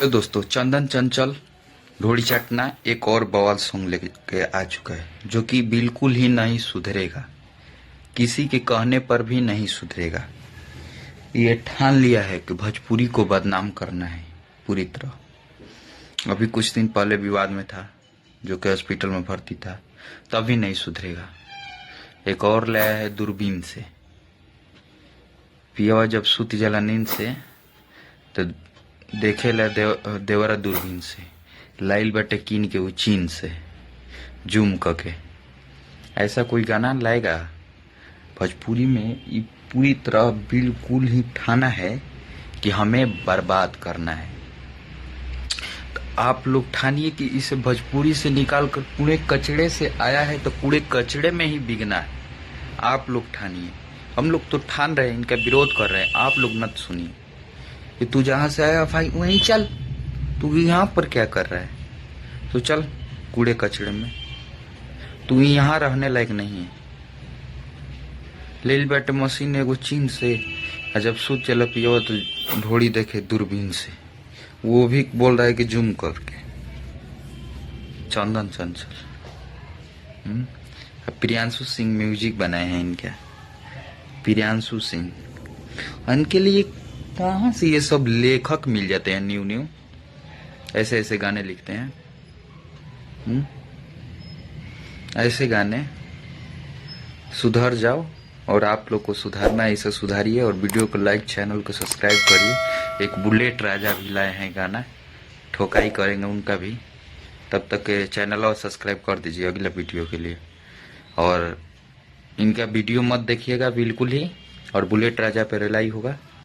तो दोस्तों, चंदन चंचल ढोड़ी चाटना एक और बवाल सॉन्ग लेके आ चुका है जो कि बिल्कुल ही नहीं सुधरेगा, किसी के कहने पर भी नहीं सुधरेगा। ये ठान लिया है कि भोजपुरी को बदनाम करना है पूरी तरह। अभी कुछ दिन पहले विवाद में था, जो कि हॉस्पिटल में भर्ती था, तभी नहीं सुधरेगा। एक और लाया है दूरबीन से। पियावा जब सूत जला नींद से तो देखे ला देवरा दूरबीन से लाइल बटे कीन के वो चीन से जूम करके। ऐसा कोई गाना लाएगा भोजपुरी में? ये पूरी तरह बिल्कुल ही ठाना है कि हमें बर्बाद करना है। तो आप लोग ठानिए कि इसे भोजपुरी से निकाल कर कूड़े कचड़े से आया है तो कूड़े कचड़े में ही बिगना है। आप लोग ठानिए। हम लोग तो ठान रहे हैं, इनका विरोध कर रहे हैं, आप लोग मत सुनिए कि तू जहां से आया भाई वहीं चल, तू यहाँ पर क्या कर रहा है? तो चल कूड़े कचड़े में, तू यहाँ रहने लायक नहीं है। ले बैठे मशीन एगो चीन से, जब सूत चला पियो तो ढोड़ी देखे दूरबीन से, वो भी बोल रहा है कि जूम करके। चंदन चंचल प्रियांशु सिंह म्यूजिक बनाए हैं इनका, प्रियांशु सिंह। इनके लिए कहाँ से ये सब लेखक मिल जाते हैं? न्यू ऐसे ऐसे गाने लिखते हैं। ऐसे गाने। सुधर जाओ, और आप लोग को सुधारना है, इसे सुधारिए और वीडियो को लाइक, चैनल को सब्सक्राइब करिए। एक बुलेट राजा भी लाए हैं गाना, ठोकाई करेंगे उनका भी। तब तक चैनल और सब्सक्राइब कर दीजिए अगले वीडियो के लिए। और इनका वीडियो मत देखिएगा बिल्कुल ही, और बुलेट राजा पे रिलाई होगा।